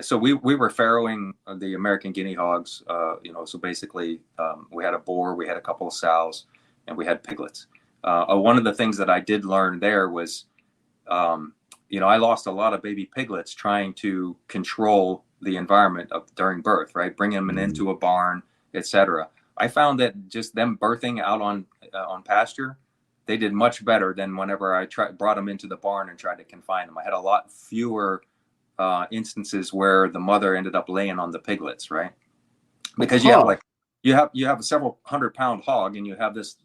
So we were farrowing the American guinea hogs. So basically, we had a boar, we had a couple of sows, and we had piglets. One of the things that I did learn there was, I lost a lot of baby piglets trying to control the environment during birth, right? Bringing them into a barn, etc. I found that just them birthing out on pasture, they did much better than whenever I brought them into the barn and tried to confine them. I had a lot fewer instances where the mother ended up laying on the piglets, right? Because you have a several 100-pound hog and you have this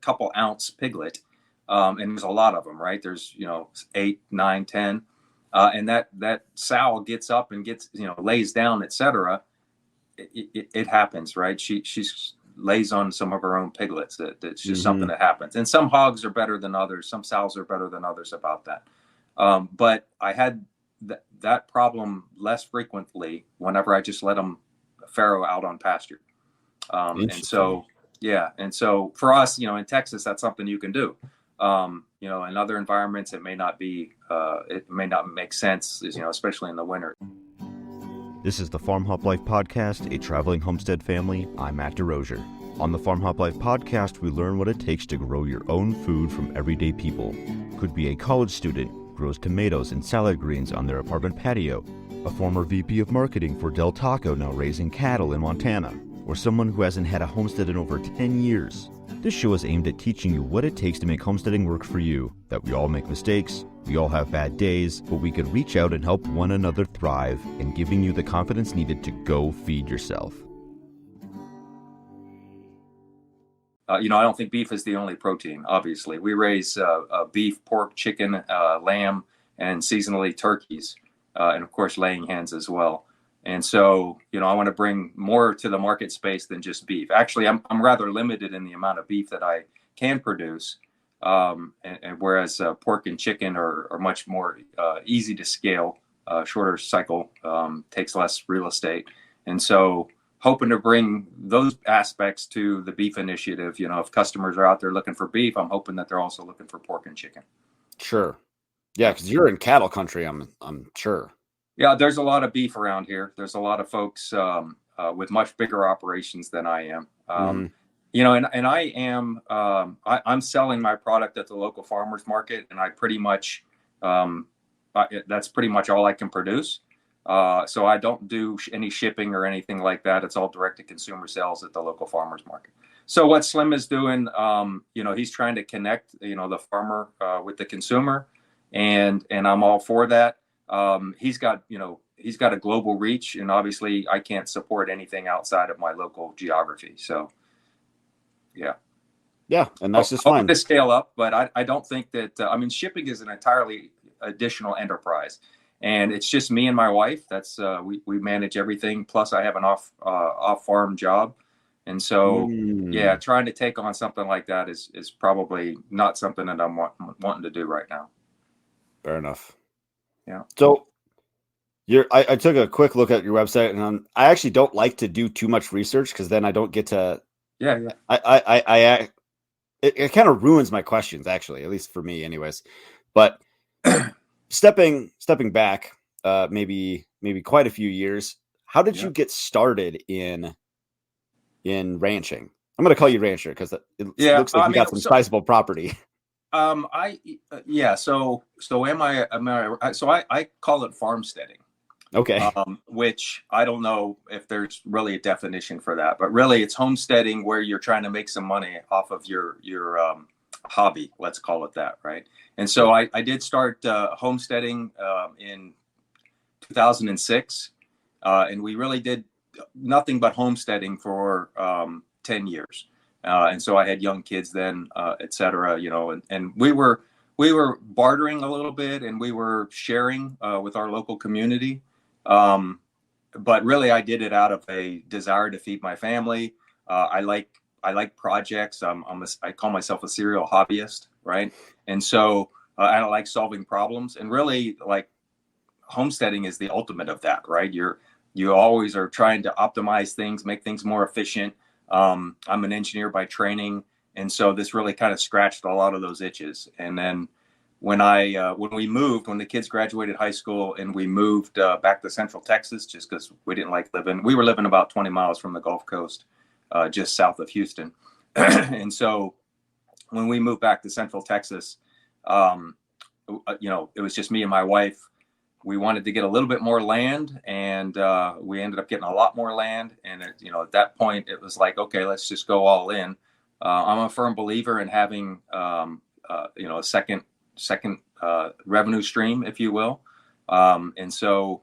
couple ounce piglet, and there's a lot of them, right? There's 8, 9, 10, and that sow gets up and gets lays down, etc. It happens, right? She's lays on some of her own piglets. That's just something that happens. And some hogs are better than others. Some sows are better than others about that. But I had that problem less frequently whenever I just let them farrow out on pasture. And so for us, in Texas, that's something you can do. In other environments, it may not make sense, especially in the winter. This is the Farm Hop Life Podcast, a traveling homestead family. I'm Matt DeRosier. On the Farm Hop Life Podcast, we learn what it takes to grow your own food from everyday people. Could be a college student, grows tomatoes and salad greens on their apartment patio, a former VP of marketing for Del Taco now raising cattle in Montana, or someone who hasn't had a homestead in over 10 years. This show is aimed at teaching you what it takes to make homesteading work for you, that we all make mistakes, we all have bad days, but we can reach out and help one another thrive, and giving you the confidence needed to go feed yourself. I don't think beef is the only protein, obviously. We raise beef, pork, chicken, lamb, and seasonally turkeys, and of course laying hens as well. And so, I want to bring more to the market space than just beef. Actually, I'm rather limited in the amount of beef that I can produce, and whereas pork and chicken are much more easy to scale, shorter cycle, takes less real estate. And so hoping to bring those aspects to the beef initiative. If customers are out there looking for beef, I'm hoping that they're also looking for pork and chicken. Sure. Yeah, because you're in cattle country, I'm sure. Yeah, there's a lot of beef around here. There's a lot of folks with much bigger operations than I am. And I am, I'm selling my product at the local farmers market, and I pretty much, that's pretty much all I can produce. So I don't do any shipping or anything like that. It's all direct to consumer sales at the local farmers market. So what Slim is doing, he's trying to connect, the farmer with the consumer, and I'm all for that. He's got a global reach, and obviously I can't support anything outside of my local geography. So, yeah, and that's just fine to scale up. But I don't think that shipping is an entirely additional enterprise, and it's just me and my wife. That's we manage everything. Plus, I have an off farm job, and so trying to take on something like that is probably not something that I'm wanting to do right now. Fair enough. Yeah. So I took a quick look at your website, and I actually don't like to do too much research because then I don't get to. Yeah. It kind of ruins my questions, actually, at least for me, anyways. But stepping back, maybe quite a few years. How did you get started in ranching? I'm going to call you rancher because it looks like you got some sizable property. So I call it farmsteading. Okay. Which I don't know if there's really a definition for that, but really it's homesteading where you're trying to make some money off of your hobby, let's call it that, right? And so I did start homesteading in 2006, and we really did nothing but homesteading for 10 years. And so I had young kids then, et cetera, and we were bartering a little bit, and we were sharing with our local community. But really I did it out of a desire to feed my family. I like projects. I call myself a serial hobbyist, right? And so I like solving problems, and really like homesteading is the ultimate of that, right? You always are trying to optimize things, make things more efficient. I'm an engineer by training, and so this really kind of scratched a lot of those itches. And then when we moved, when the kids graduated high school and we moved back to Central Texas, just because we didn't like living, we were living about 20 miles from the Gulf Coast, just south of Houston. And so when we moved back to Central Texas, it was just me and my wife. We wanted to get a little bit more land, and we ended up getting a lot more land. And at that point, it was like, okay, let's just go all in. I'm a firm believer in having a second revenue stream, if you will. And so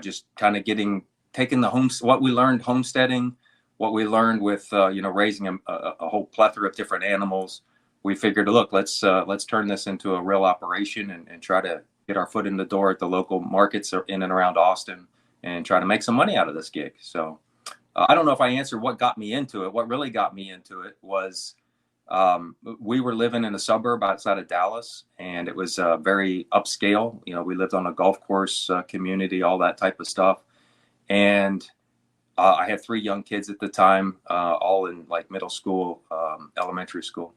just kind of taking what we learned homesteading, what we learned with raising a whole plethora of different animals. We figured, look, let's turn this into a real operation and try to get our foot in the door at the local markets in and around Austin and try to make some money out of this gig. So I don't know if I answered what got me into it. What really got me into it was we were living in a suburb outside of Dallas, and it was very upscale. We lived on a golf course community, all that type of stuff. And I had 3 young kids at the time, all in like middle school, elementary school.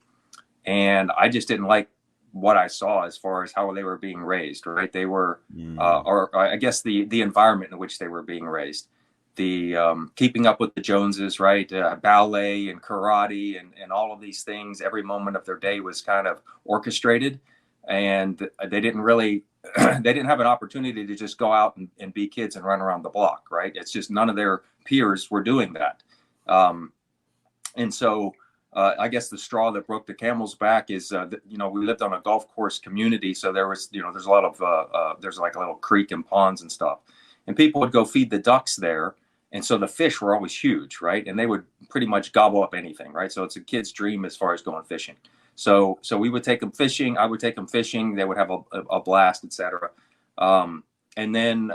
And I just didn't like what I saw as far as how they were being raised, right? They were, or I guess the environment in which they were being raised, the keeping up with the Joneses, right? Ballet and karate and all of these things. Every moment of their day was kind of orchestrated, and they didn't really, they didn't have an opportunity to just go out and be kids and run around the block, right? It's just none of their peers were doing that. And so I guess the straw that broke the camel's back is, we lived on a golf course community. So there was, there's a lot of, there's like a little creek and ponds and stuff. And people would go feed the ducks there. And so the fish were always huge, right? And they would pretty much gobble up anything, right? So it's a kid's dream as far as going fishing. So we would take them fishing. I would take them fishing. They would have a blast, etc. And then,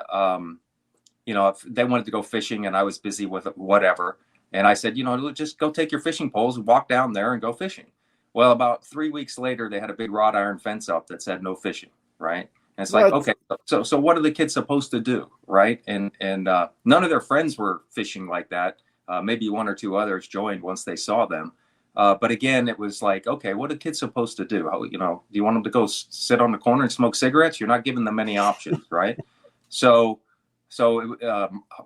if they wanted to go fishing and I was busy with whatever, and I said, just go take your fishing poles and walk down there and go fishing. Well, about 3 weeks later, they had a big wrought iron fence up that said no fishing, right? And it's like, okay, so what are the kids supposed to do, right? And none of their friends were fishing like that. Maybe 1 or 2 others joined once they saw them. But again, it was like, okay, what are kids supposed to do? Do you want them to go sit on the corner and smoke cigarettes? You're not giving them many options, right? So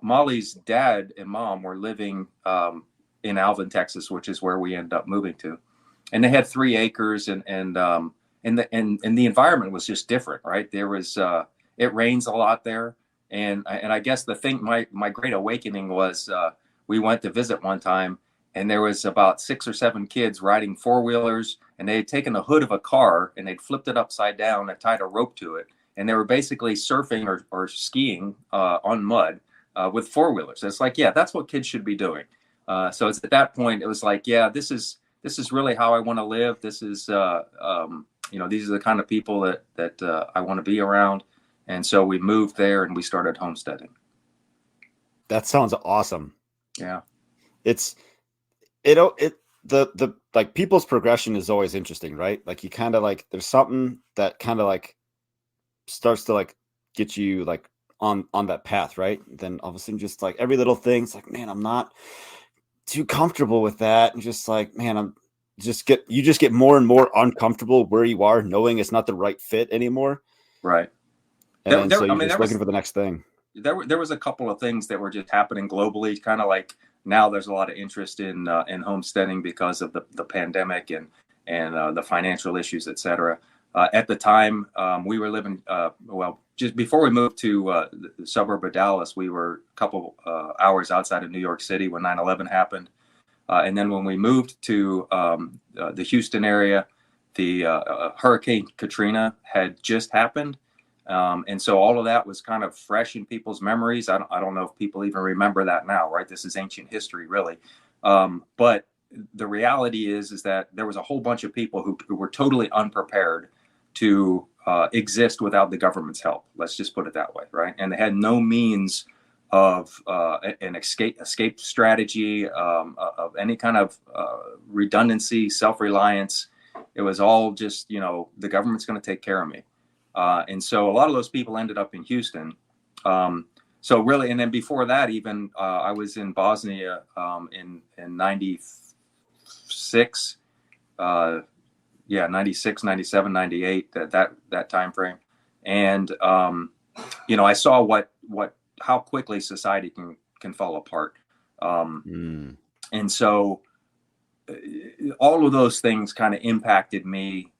Molly's dad and mom were living in Alvin, Texas, which is where we ended up moving to, and they had 3 acres, and the environment was just different, right? There was it rains a lot there, and I guess the thing, my great awakening was we went to visit one time, and there was about 6 or 7 kids riding 4-wheelers, and they had taken the hood of a car and they'd flipped it upside down and tied a rope to it. And they were basically surfing or skiing on mud with 4-wheelers. It's like, yeah, that's what kids should be doing. So it's at that point, it was like, yeah, this is really how I want to live. This is, these are the kind of people that I want to be around. And so we moved there and we started homesteading. That sounds awesome. Yeah. The like people's progression is always interesting, right? Like you kind of like, there's something that kind of like starts to like get you like on that path, right? Then all of a sudden just like every little thing, it's like, man, I'm not too comfortable with that. And just like, man, you just get more and more uncomfortable where you are, knowing it's not the right fit anymore. Right. And so you're just looking for the next thing. There was a couple of things that were just happening globally, kind of like now there's a lot of interest in homesteading because of the pandemic and the financial issues, et cetera. At the time, we were living, just before we moved to the suburb of Dallas, we were a couple hours outside of New York City when 9/11 happened. And then when we moved to the Houston area, the Hurricane Katrina had just happened. And so all of that was kind of fresh in people's memories. I don't know if people even remember that now, right? This is ancient history, really. But the reality is that there was a whole bunch of people who were totally unprepared to exist without the government's help. Let's just put it that way, right? And they had no means of an escape strategy, of any kind of redundancy, self-reliance. It was all just, the government's going to take care of me. And so a lot of those people ended up in Houston. So really, and then before that, even I was in Bosnia in 96. yeah, 96, 97, 98, that time frame. And, I saw how quickly society can fall apart. Mm. And so all of those things kind of impacted me,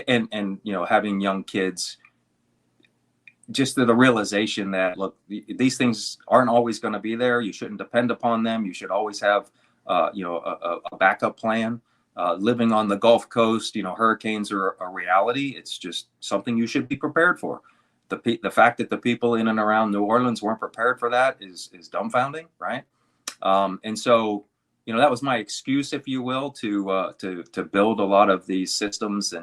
and having young kids, just the realization that, look, these things aren't always going to be there. You shouldn't depend upon them. You should always have a backup plan. Living on the Gulf Coast, hurricanes are a reality. It's just something you should be prepared for. The fact that the people in and around New Orleans weren't prepared for that is dumbfounding, right? And so, that was my excuse, if you will, to build a lot of these systems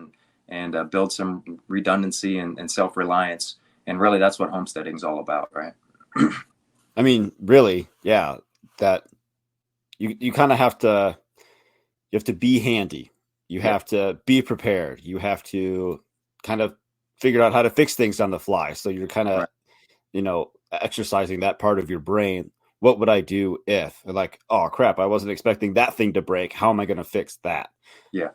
and build some redundancy and self-reliance. And really, that's what homesteading is all about, right? I mean, really, yeah. That you kind of have to be handy. You have to be prepared. You have to kind of figure out how to fix things on the fly. So you're kind of, Right. Exercising that part of your brain. What would I do if, like, oh crap, I wasn't expecting that thing to break. How am I going to fix that? Yeah.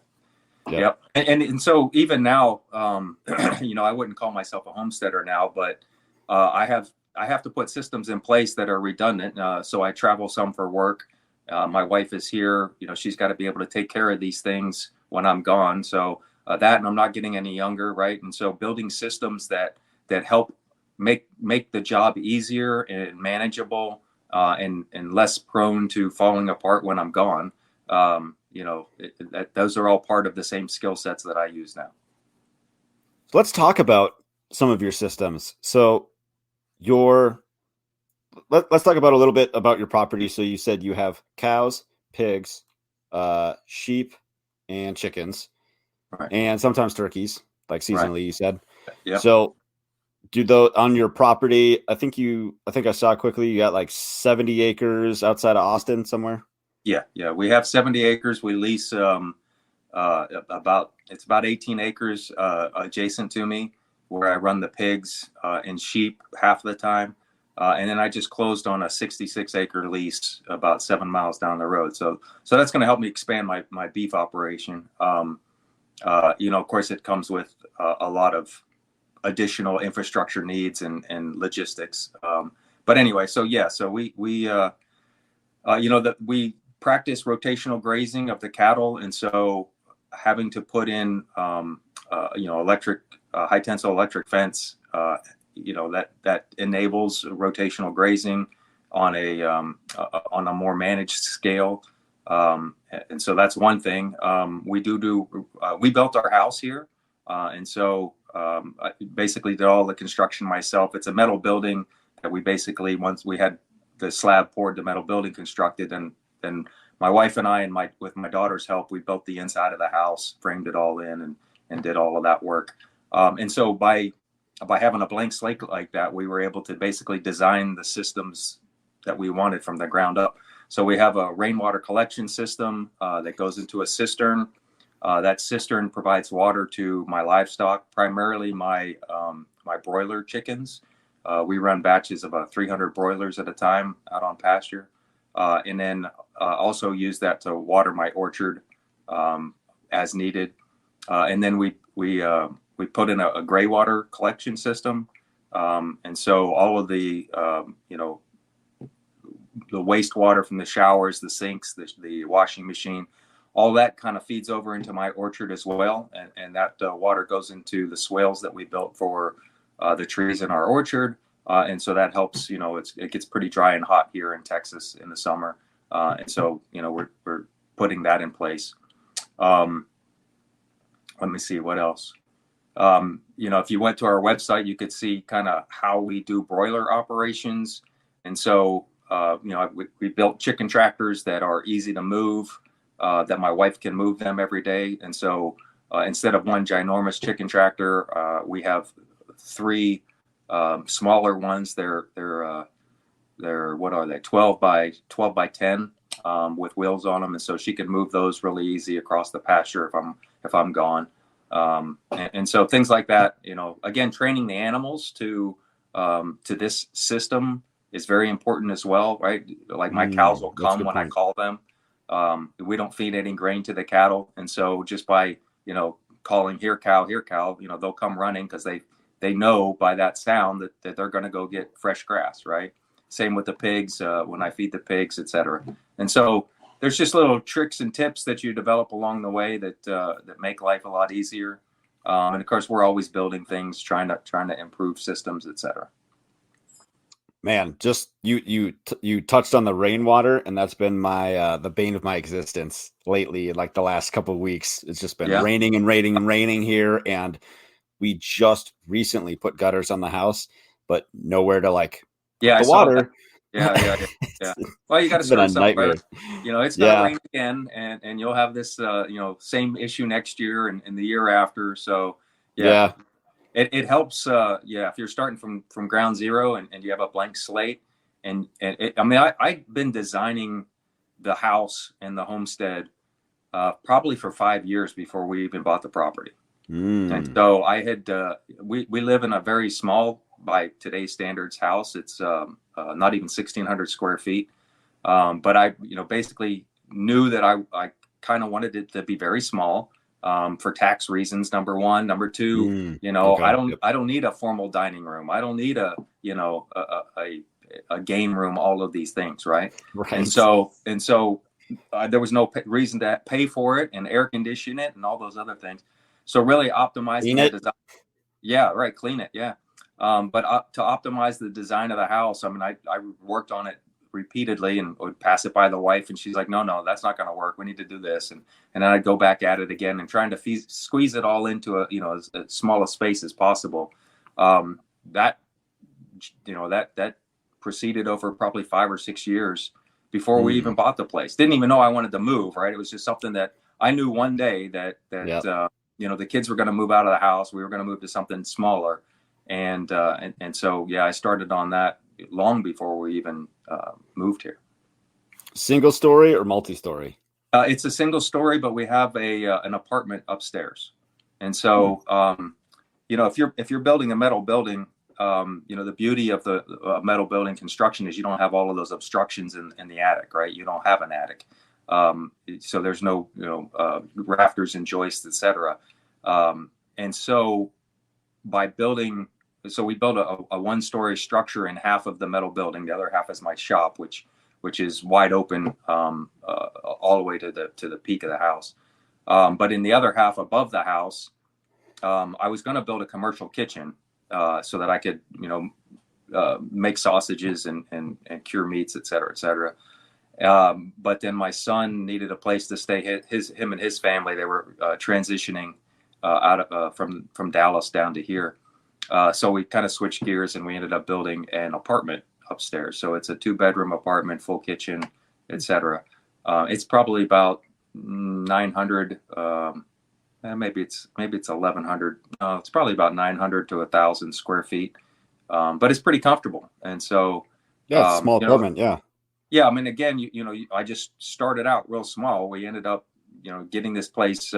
Yep. Yep. And so even now, I wouldn't call myself a homesteader now, but I have to put systems in place that are redundant. So I travel some for work. My wife is here. She's got to be able to take care of these things when I'm gone. So and I'm not getting any younger, right? And so building systems that help make the job easier and manageable, and less prone to falling apart when I'm gone. Those are all part of the same skill sets that I use now. So let's talk about some of your systems. So let's talk about a little bit about your property. So you said you have cows, pigs, sheep, and chickens, Right. and sometimes turkeys, like seasonally. Right. You said. Yeah. So on your property? I think I saw quickly you got like 70 acres outside of Austin somewhere. Yeah. We have 70 acres. We lease it's about 18 acres adjacent to me, where I run the pigs and sheep half the time. And then I just closed on a 66-acre lease about 7 miles down the road. So that's going to help me expand my beef operation. Of course, it comes with a lot of additional infrastructure needs and logistics. But anyway, so we practice rotational grazing of the cattle, and so having to put in electric high tensile electric fence, that enables rotational grazing on a more managed scale. And so that's one thing. We built our house here, and so I basically did all the construction myself. It's a metal building that we basically, once we had the slab poured, the metal building constructed, and then my wife and I, with my daughter's help, we built the inside of the house, framed it all in, and did all of that work. And so by having a blank slate like that, we were able to basically design the systems that we wanted from the ground up. So we have a rainwater collection system that goes into a cistern. That cistern provides water to my livestock, primarily my broiler chickens. We run batches of 300 broilers at a time out on pasture, and then also use that to water my orchard as needed. And then we put in a gray water collection system, and so all of the wastewater from the showers, the sinks, the washing machine, all that kind of feeds over into my orchard as well. And that water goes into the swales that we built for the trees in our orchard. And so that helps, it gets pretty dry and hot here in Texas in the summer. And so, we're putting that in place. Let me see what else. If you went to our website, you could see kind of how we do broiler operations. And so, we built chicken tractors that are easy to move, that my wife can move them every day. And so instead of one ginormous chicken tractor, we have 3 smaller ones. They're what are they? 12 by 10 with wheels on them. And so she can move those really easy across the pasture if I'm gone. And so things like that, again, training the animals to this system is very important as well, right? Like my cows will come when I call them. We don't feed any grain to the cattle. And so just by calling here cow, they'll come running because they know by that sound that they're going to go get fresh grass, right? Same with the pigs, when I feed the pigs, etc. And so there's just little tricks and tips that you develop along the way that make life a lot easier. And of course, we're always building things, trying to improve systems, etc. Man, just you touched on the rainwater, and that's been my the bane of my existence lately. Like the last couple of weeks, it's just been Yeah. raining and raining and raining here, and we just recently put gutters on the house, but nowhere to like put Yeah, I the saw that. water. Yeah. Well, you got to It's been a start somewhere. nightmare. It's going to Yeah, rain again, and you'll have this, same issue next year and the year after. So, yeah, yeah. it helps. If you're starting from ground zero and you have a blank slate, I've been designing the house and the homestead probably for 5 years before we even bought the property. And so I had, we live in a very small, by today's standards, house. It's not even 1,600 square feet. But I, basically knew that I kind of wanted it to be very small, for tax reasons. Number one, number two, Okay. I don't need a formal dining room. I don't need a game room, all of these things. Right. Right. And so there was no reason to pay for it and air condition it and all those other things. So really optimizing the design. Yeah, right. Clean it. Yeah. But to optimize the design of the house, I mean, I worked on it repeatedly and would pass it by the wife, and she's like, no, that's not going to work. We need to do this. And then I'd go back at it again and trying to squeeze it all into as small a space as possible. That proceeded over probably 5 or 6 years before we even bought the place. Didn't even know I wanted to move. Right. It was just something that I knew one day that the kids were going to move out of the house. We were going to move to something smaller. And so, I started on that long before we even moved here. Single story or multi-story? It's a single story, but we have an apartment upstairs. And so, if you're building a metal building, the beauty of the metal building construction is you don't have all of those obstructions in the attic, right? You don't have an attic. So there's no, rafters and joists, etc. And so by building, we built a one-story structure in half of the metal building. The other half is my shop, which is wide open all the way to the peak of the house. But in the other half above the house, I was going to build a commercial kitchen so that I could, make sausages and cure meats, et cetera, et cetera. But then my son needed a place to stay. Him and his family, they were transitioning from Dallas down to here. So we kind of switched gears and we ended up building an apartment upstairs. So it's a 2-bedroom apartment, full kitchen, etc. It's probably about 900, maybe it's 1,100. It's probably about 900 to 1,000 square feet. But it's pretty comfortable. And so, small apartment. Yeah. I mean, again, I just started out real small. We ended up, getting this place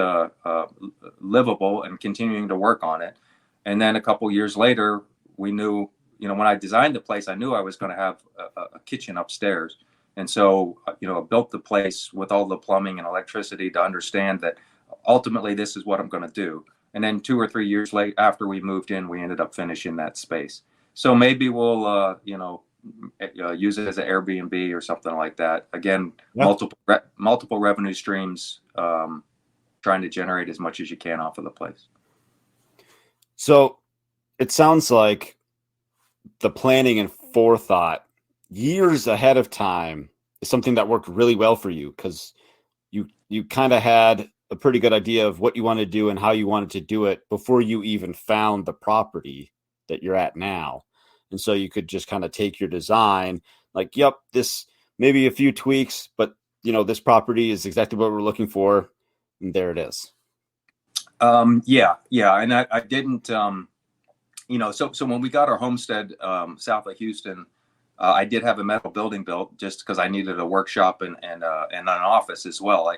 livable and continuing to work on it. And then a couple years later, we knew, when I designed the place, I knew I was going to have a kitchen upstairs. And so, I built the place with all the plumbing and electricity to understand that ultimately this is what I'm going to do. And then 2 or 3 years later, after we moved in, we ended up finishing that space. So maybe we'll, use it as an Airbnb or something like that. Again, multiple revenue streams, trying to generate as much as you can off of the place. So it sounds like the planning and forethought years ahead of time is something that worked really well for you, because you kind of had a pretty good idea of what you want to do and how you wanted to do it before you even found the property that you're at now. And so you could just kind of take your design, like, yep, this maybe a few tweaks, but this property is exactly what we're looking for. And there it is. Yeah. And I didn't, so when we got our homestead south of Houston, I did have a metal building built just because I needed a workshop and an office as well.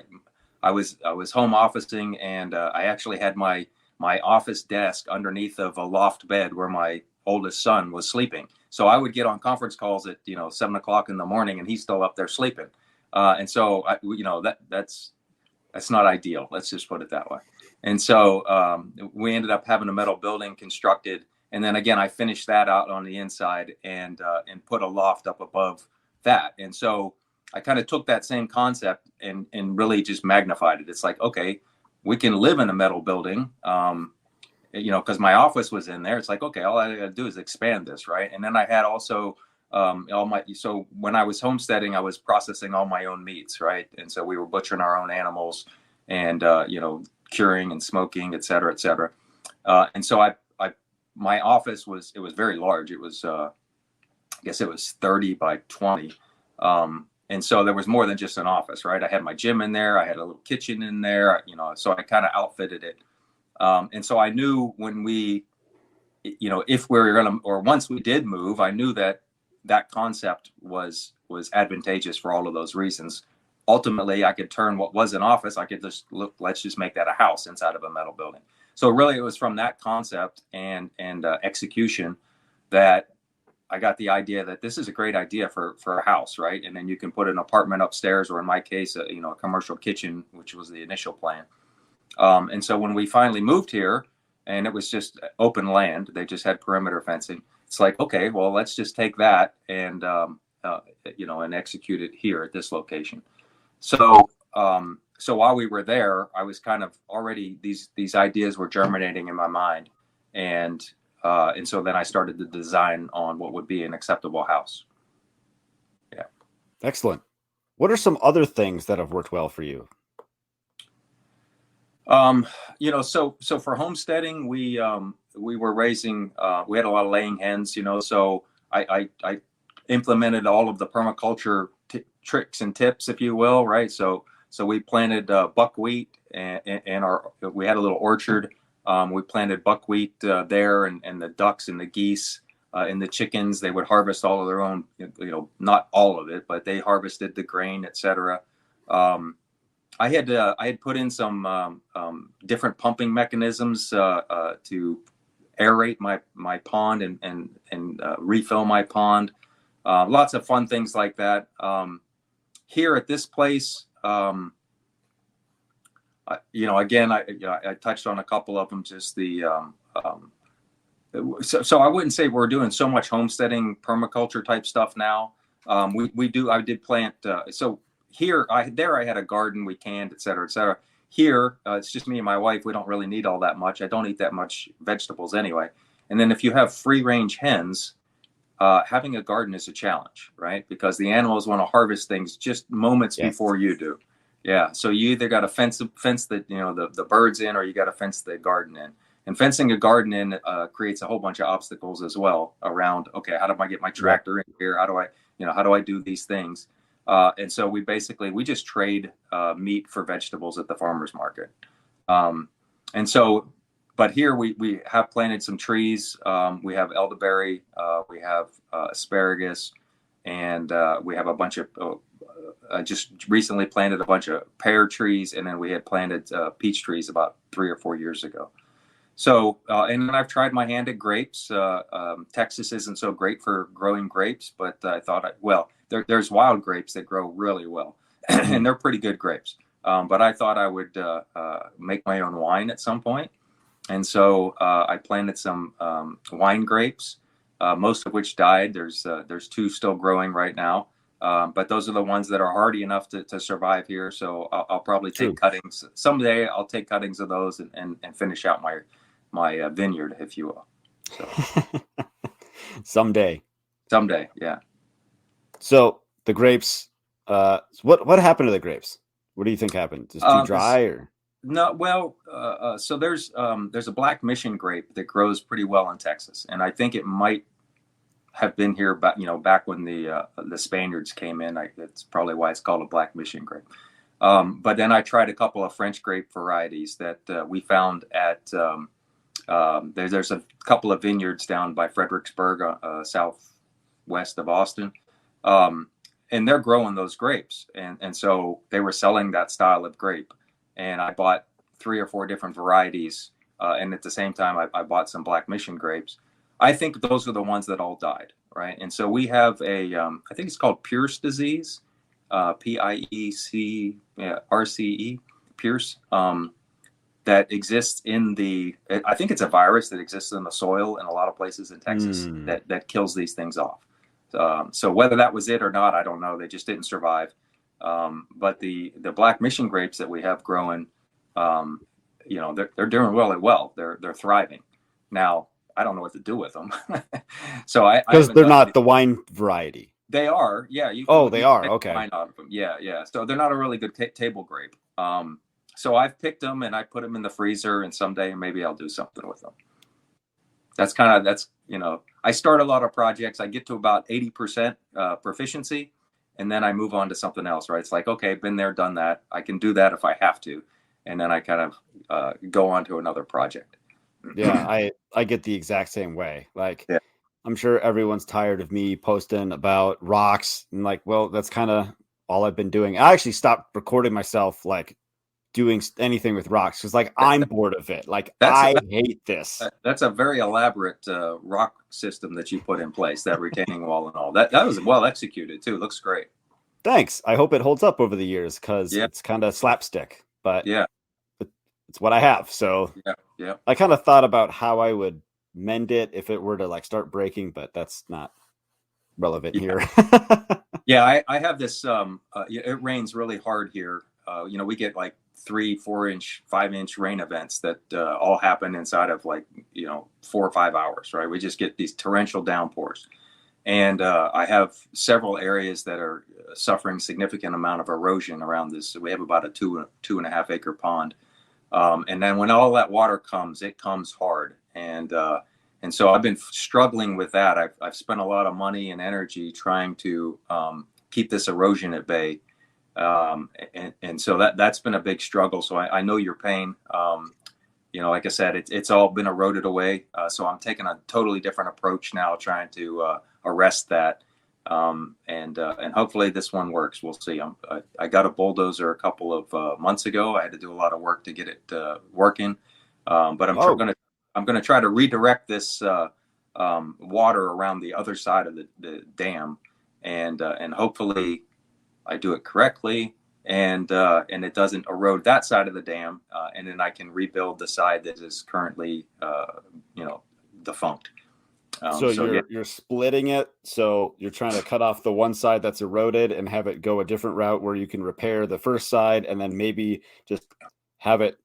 I was home officing, and I actually had my office desk underneath of a loft bed where my oldest son was sleeping. So I would get on conference calls at 7 o'clock in the morning, and he's still up there sleeping. And so that's That's not ideal. Let's just put it that way. And so we ended up having a metal building constructed. And then again, I finished that out on the inside and put a loft up above that. And so I kind of took that same concept and really just magnified it. It's like, okay, we can live in a metal building, because my office was in there. It's like, okay, all I got to do is expand this, right? And then I had also so when I was homesteading, I was processing all my own meats, right? And so we were butchering our own animals and curing and smoking, et cetera, et cetera. And so my office was very large. It was I guess it was 30 by 20. And so there was more than just an office, right? I had my gym in there. I had a little kitchen in there, so I kind of outfitted it. And so I knew when if we were going to, or once we did move, I knew that concept was advantageous for all of those reasons. Ultimately, I could turn what was an office, I could just let's just make that a house inside of a metal building. So really it was from that concept and execution that I got the idea that this is a great idea for a house, right? And then you can put an apartment upstairs, or in my case, a commercial kitchen, which was the initial plan. And so when we finally moved here, and it was just open land, they just had perimeter fencing. It's like, okay, well, let's just take that and and execute it here at this location. So while we were there, I was kind of already these ideas were germinating in my mind, and so then I started the design on what would be an acceptable house. Yeah. Excellent. What are some other things that have worked well for you? So for homesteading, we were raising, we had a lot of laying hens, so I implemented all of the permaculture tricks and tips, if you will, right? So we planted buckwheat and we had a little orchard. We planted buckwheat there, and the ducks and the geese and the chickens, they would harvest all of their own, not all of it, but they harvested the grain, etc. I had put in some different pumping mechanisms to aerate my pond and refill my pond. Lots of fun things like that. Here at this place, again, I touched on a couple of them. Just so I wouldn't say we're doing so much homesteading permaculture type stuff now. We do. I did plant. So here, I had a garden. We canned, et cetera, et cetera. Here, it's just me and my wife. We don't really need all that much. I don't eat that much vegetables anyway. And then if you have free range hens, having a garden is a challenge, right? Because the animals want to harvest things just moments before you do. Yeah. So you either got to fence the birds in, or you got to fence the garden in. And fencing a garden in creates a whole bunch of obstacles as well around, okay, how do I get my tractor in here? How do I do these things? And so we just trade meat for vegetables at the farmer's market. But here we have planted some trees. We have elderberry, we have asparagus, and we have a bunch of, just recently planted a bunch of pear trees, and then we had planted peach trees about 3 or 4 years ago. So, and then I've tried my hand at grapes. Texas isn't so great for growing grapes, but I thought, there's wild grapes that grow really well, and they're pretty good grapes. But I thought I would make my own wine at some point. And so I planted some wine grapes, most of which died. There's 2 still growing right now. But those are the ones that are hardy enough to survive here. So I'll probably take cuttings. Someday I'll take cuttings of those and finish out my vineyard, if you will. So. Someday, yeah. So the grapes, what happened to the grapes? What do you think happened? Just too dry, or? No, well, so there's a black mission grape that grows pretty well in Texas, and I think it might have been here back when the Spaniards came in. That's probably why it's called a black mission grape. But then I tried a couple of French grape varieties that we found at there's a couple of vineyards down by Fredericksburg, southwest of Austin, and they're growing those grapes, and so they were selling that style of grape, and I bought 3 or 4 different varieties, and at the same time I bought some black mission grapes. I think those are the ones that all died, right? And so we have I think it's called Pierce disease, PIEC, RCE, Pierce, that exists in I think it's a virus that exists in the soil in a lot of places in Texas that kills these things off. So whether that was it or not, I don't know. They just didn't survive. But the black mission grapes that we have growing, they're doing really well. They're thriving. Now, I don't know what to do with them. So I because haven't they're done not any. the wine variety. They are, yeah. They You are. can make Okay. wine out of them. Yeah, yeah. So they're not a really good table grape. So I've picked them and I put them in the freezer, and someday maybe I'll do something with them. I start a lot of projects. I get to about 80% proficiency, and then I move on to something else, right? It's like, okay, been there, done that. I can do that if I have to. And then I kind of go on to another project. Yeah, I get the exact same way. Like, Yeah. I'm sure everyone's tired of me posting about rocks, and like, well, that's kind of all I've been doing. I actually stopped recording myself like doing anything with rocks because like I'm bored of it. Like I hate this. That's a very elaborate rock system that you put in place, that retaining wall and all. That was well executed too. Looks great. Thanks. I hope it holds up over the years because it's kind of slapstick, but yeah, it's what I have. So yeah. I kind of thought about how I would mend it if it were to like start breaking, but that's not relevant here. Yeah, I have this. It rains really hard here. We get like 3, 4 inch, 5 inch rain events that all happen inside of 4 or 5 hours, right? We just get these torrential downpours. And I have several areas that are suffering significant amount of erosion around this. So we have about a 2.5 acre pond. And then when all that water comes, it comes hard. And so I've been struggling with that. I've spent a lot of money and energy trying to keep this erosion at bay. And so that's been a big struggle. So I know your pain. Like I said, it's all been eroded away. So I'm taking a totally different approach now, trying to arrest that. And hopefully this one works. We'll see. I got a bulldozer a couple of months ago. I had to do a lot of work to get it working. But I'm going to try to redirect this water around the other side of the dam, and hopefully I do it correctly, and it doesn't erode that side of the dam, and then I can rebuild the side that is currently defunct. So you're splitting it. So you're trying to cut off the one side that's eroded and have it go a different route where you can repair the first side, and then maybe just have it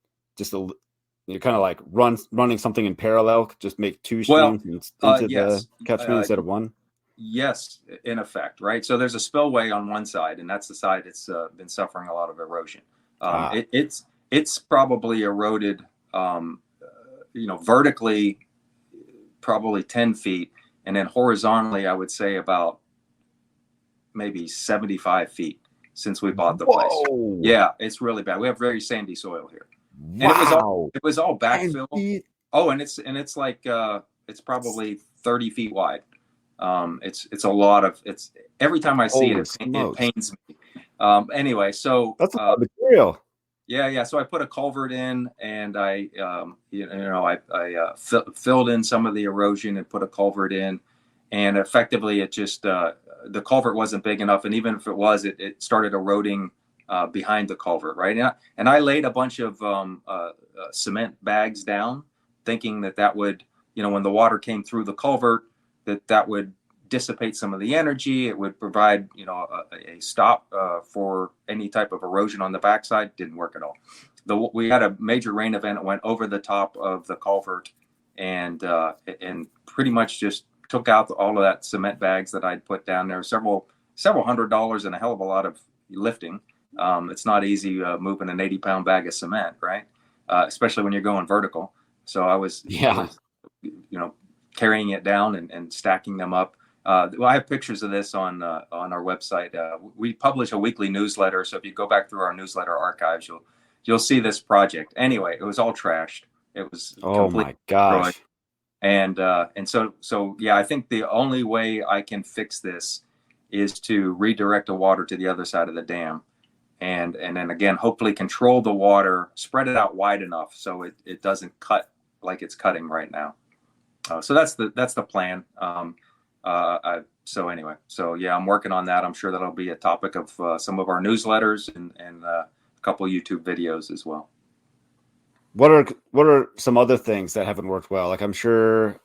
you're kind of like running something in parallel, just make 2 streams into the catchment instead of one. Yes, in effect, right? So there's a spillway on one side, and that's the side that's been suffering a lot of erosion. It's probably eroded, vertically, probably 10 feet, and then horizontally, I would say about maybe 75 feet since we bought the place. Yeah, it's really bad. We have very sandy soil here. Wow. And it was all backfill. Oh, and it's like it's probably 30 feet wide. It's a lot of every time I see it pains me. Anyway, so that's a lot of material. Yeah. So I put a culvert in, and I filled in some of the erosion and put a culvert in, and effectively it just the culvert wasn't big enough, and even if it was, it started eroding behind the culvert, right? And I laid a bunch of cement bags down, thinking that would, when the water came through the culvert, that would dissipate some of the energy. It would provide, a stop for any type of erosion on the backside. Didn't work at all. We had a major rain event that went over the top of the culvert, and pretty much just took out all of that cement bags that I'd put down there. Several $100s and a hell of a lot of lifting. It's not easy moving an 80-pound bag of cement, right? Especially when you're going vertical. So I was carrying it down and stacking them up. I have pictures of this on our website. We publish a weekly newsletter, so if you go back through our newsletter archives, you'll see this project. Anyway, it was all trashed. It was my gosh. Destroyed. And so yeah, I think the only way I can fix this is to redirect the water to the other side of the dam, and then again, hopefully control the water, spread it out wide enough so it doesn't cut like it's cutting right now. So that's the plan. So anyway, so yeah, I'm working on that. I'm sure that'll be a topic of some of our newsletters and couple YouTube videos as well. What are some other things that haven't worked well? Like, I'm sure.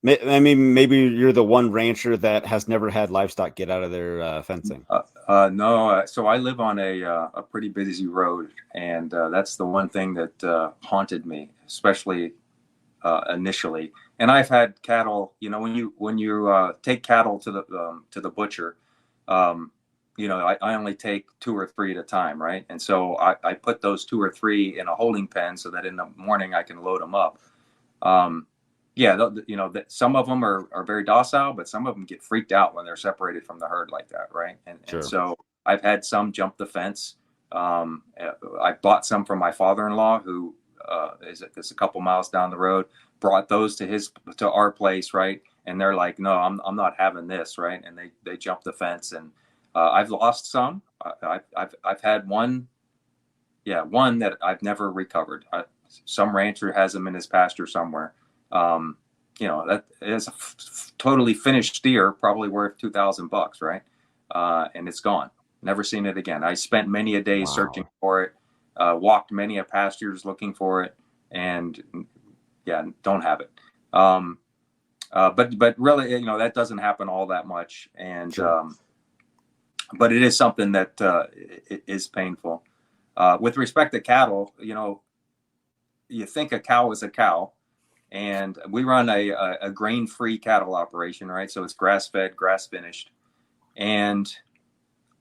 I mean, maybe you're the one rancher that has never had livestock get out of their fencing. No, so I live on a pretty busy road, and that's the one thing that haunted me, especially initially. And I've had cattle. You know, when you take cattle to the butcher, you know, I only take 2 or 3 at a time, right? And so I put those 2 or 3 in a holding pen so that in the morning I can load them up. Yeah, you know, some of them are very docile, but some of them get freaked out when they're separated from the herd like that, right? And Sure. so I've had some jump the fence. I bought some from my father-in-law, who is a couple miles down the road. Brought those to our place, right? And they're like, "No, I'm not having this," right? And they jumped the fence, and I've lost some. I've had one, yeah, one that I've never recovered. Some rancher has them in his pasture somewhere. You know, that is a totally finished steer, probably worth $2,000, right? And it's gone. Never seen it again. I spent many a day searching for it, walked many a pastures looking for it, and yeah, don't have it. But really, you know, that doesn't happen all that much, and Sure. but it is something that is painful. With respect to cattle, you know, you think a cow is a cow. And we run a grain-free cattle operation, right? So it's grass-fed, grass-finished. And,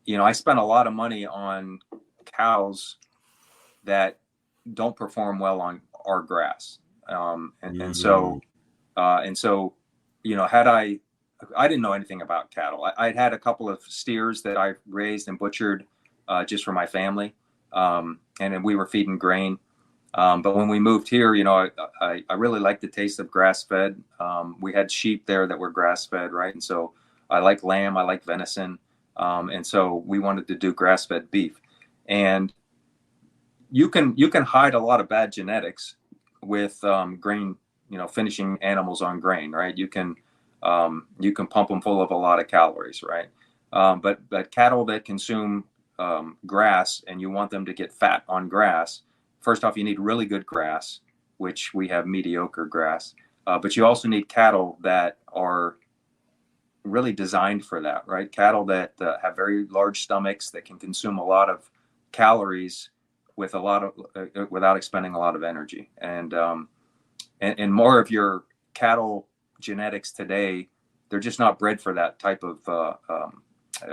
you know, I spent a lot of money on cows that don't perform well on our grass. And so, you know, I didn't know anything about cattle. I'd had a couple of steers that I raised and butchered just for my family. And then we were feeding grain. But when we moved here, you know, I really liked the taste of grass fed. We had sheep there that were grass fed, right? And so I like lamb, I like venison. And so we wanted to do grass fed beef. And you can hide a lot of bad genetics with grain, you know, finishing animals on grain, right? You can pump them full of a lot of calories, right? But cattle that consume grass and you want them to get fat on grass, first off, you need really good grass, which we have mediocre grass. But you also need cattle that are really designed for that, right? Cattle that have very large stomachs that can consume a lot of calories with a lot of without expending a lot of energy. And more of your cattle genetics today, they're just not bred for that type of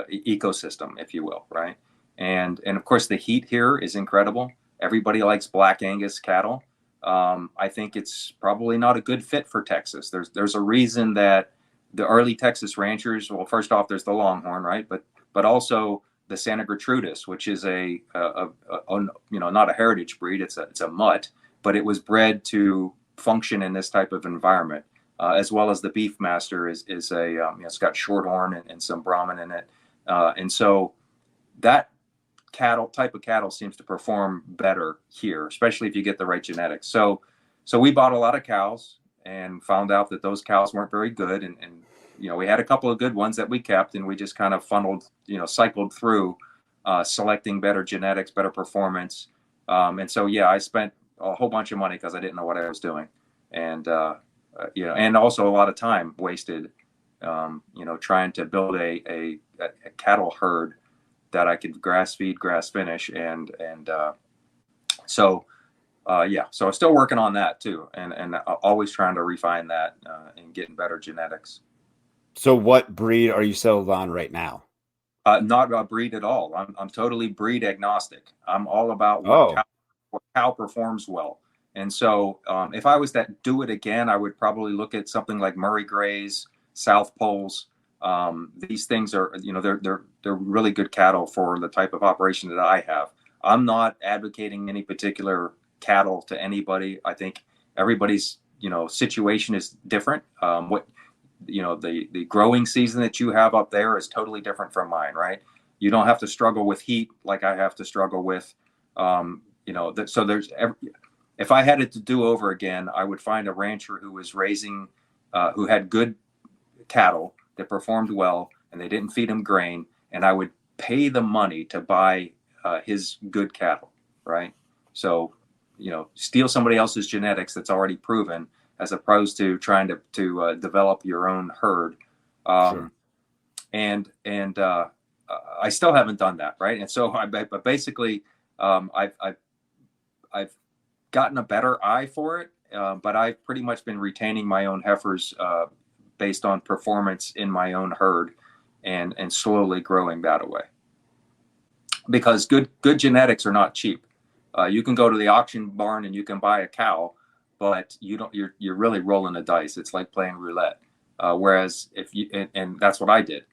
ecosystem, if you will, right? And of course, the heat here is incredible. Everybody likes Black Angus cattle. I think it's probably not a good fit for Texas. There's a reason that the early Texas ranchers, well, first off, there's the Longhorn, right? But also the Santa Gertrudis, which is a you know, not a heritage breed. It's a mutt, but it was bred to function in this type of environment, as well as the Beefmaster is a you know, it's got shorthorn and some Brahman in it, and so that type of cattle seems to perform better here, especially if you get the right genetics. So we bought a lot of cows and found out that those cows weren't very good. And you know, we had a couple of good ones that we kept, and we just kind of cycled through selecting better genetics, better performance. And so, yeah, I spent a whole bunch of money because I didn't know what I was doing. And, you know, and also a lot of time wasted, you know, trying to build a cattle herd that I could grass feed, grass finish, and so yeah. So I'm still working on that too, and always trying to refine that and getting better genetics. So, what breed are you settled on right now? Not a breed at all. I'm totally breed agnostic. I'm all about Oh, what cow performs well. And so if I was to do it again, I would probably look at something like Murray Greys, South Poles. These things are, you know, they're really good cattle for the type of operation that I have. I'm not advocating any particular cattle to anybody. I think everybody's, you know, situation is different. What, you know, the growing season that you have up there is totally different from mine, right? You don't have to struggle with heat like I have to struggle with. You know, so if I had it to do over again, I would find a rancher who was raising, who had good cattle that performed well, and they didn't feed them grain, and I would pay the money to buy his good cattle, right? So, steal somebody else's genetics that's already proven, as opposed to trying to develop your own herd. Sure. And I still haven't done that, right? And so but basically, I've gotten a better eye for it, but I've pretty much been retaining my own heifers based on performance in my own herd, and slowly growing that away. Because good genetics are not cheap. You can go to the auction barn and you can buy a cow, but you're really rolling the dice. It's like playing roulette. Whereas if you and that's what I did.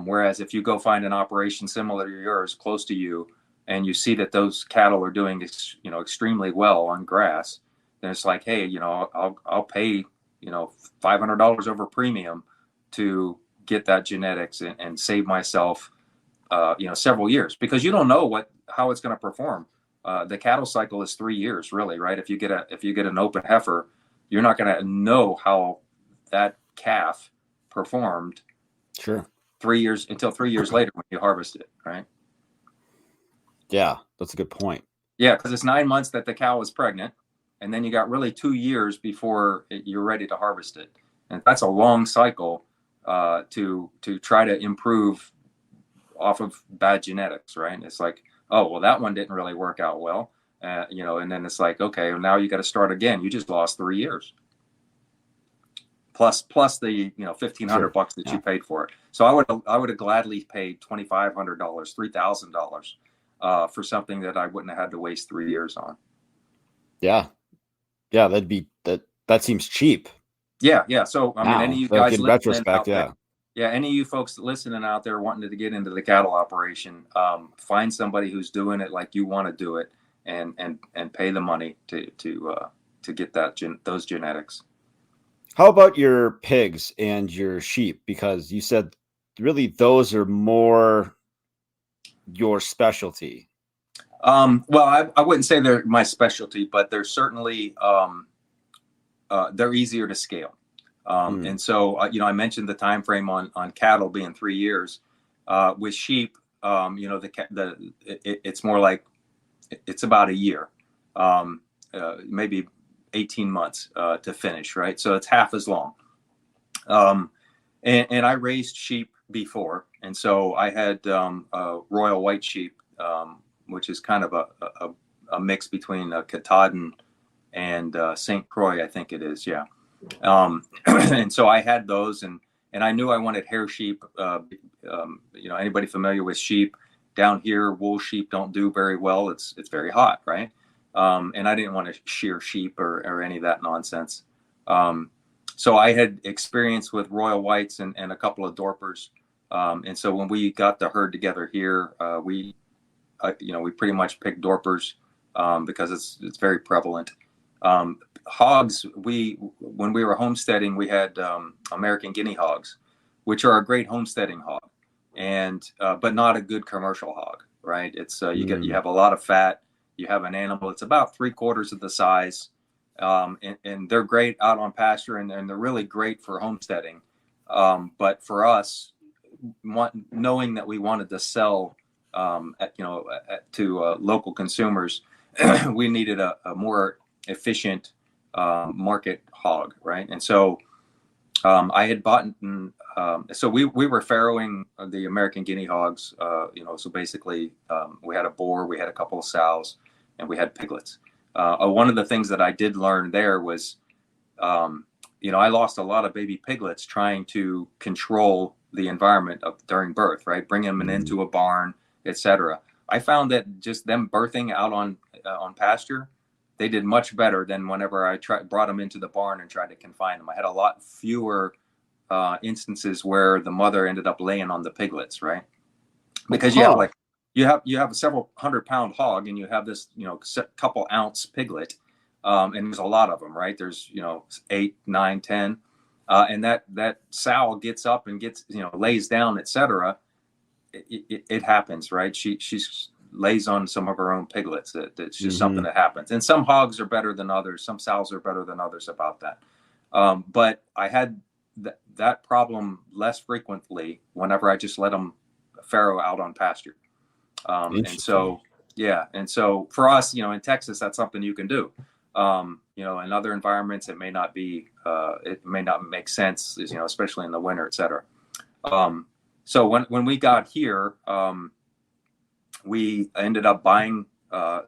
Whereas if you go find an operation similar to yours close to you, and you see that those cattle are doing extremely well on grass, then it's like, hey, I'll pay $500 over premium to get that genetics and save myself several years, because you don't know how it's going to perform. The cattle cycle is 3 years, really, right? If you get an open heifer, you're not going to know how that calf performed. Sure. 3 years until 3 years later when you harvest it, right? Yeah, that's a good point. Yeah, because it's 9 months that the cow is pregnant, and then you got really 2 years before you're ready to harvest it, and that's a long cycle to try to improve off of bad genetics, right? It's like, oh, well, that one didn't really work out well, and then it's like, okay, well, now you got to start again. You just lost 3 years. Plus the $1,500 that you paid for it. So I would have gladly paid $2,500, $3,000 for something that I wouldn't have had to waste 3 years on. Yeah, that seems cheap. Yeah. So I mean, any of you guys in retrospect, any of you folks listening out there wanting to get into the cattle operation, find somebody who's doing it like you want to do it, and pay the money to get those genetics. How about your pigs and your sheep? Because you said really those are more your specialty. Well, I wouldn't say they're my specialty, but they're certainly they're easier to scale. And so, I mentioned the time frame on cattle being 3 years. With sheep, it's more like it's about a year, maybe 18 months to finish, right? So it's half as long. And I raised sheep before, and so I had royal white sheep, which is kind of a mix between Katahdin and St. Croix, I think it is, yeah. And so I had those, and I knew I wanted hair sheep. Anybody familiar with sheep down here, wool sheep don't do very well. It's very hot, right? And I didn't want to shear sheep or any of that nonsense. So I had experience with royal whites and a couple of Dorpers. And so when we got the herd together here, we pretty much picked Dorpers because it's very prevalent. Hogs, when we were homesteading, we had American guinea hogs, which are a great homesteading hog, but not a good commercial hog, right? It's you have a lot of fat. You have an animal. It's about 3/4 of the size, and they're great out on pasture, and they're really great for homesteading. But for us, knowing that we wanted to sell to local consumers, we needed a more efficient market hog, right? And so I had bought, so we were farrowing the American guinea hogs, so basically we had a boar, we had a couple of sows, and we had piglets. One of the things that I did learn there was, I lost a lot of baby piglets trying to control the environment during birth, right? Bringing them into a barn, etc. I found that just them birthing out on pasture, they did much better than whenever I brought them into the barn and tried to confine them. I had a lot fewer instances where the mother ended up laying on the piglets, right? Because you have a several 100-pound hog, and you have this couple ounce piglet, and there's a lot of them, right? There's 8, 9, 10, and that sow gets up and gets lays down, etc. It happens, right? She's lays on some of her own piglets. It's just something that happens. And some hogs are better than others. Some sows are better than others about that. But I had that problem less frequently whenever I just let them farrow out on pasture. And Interesting. so, yeah. And so for us, in Texas, that's something you can do. In other environments, it may not make sense, especially in the winter, et cetera. So when we got here, we ended up buying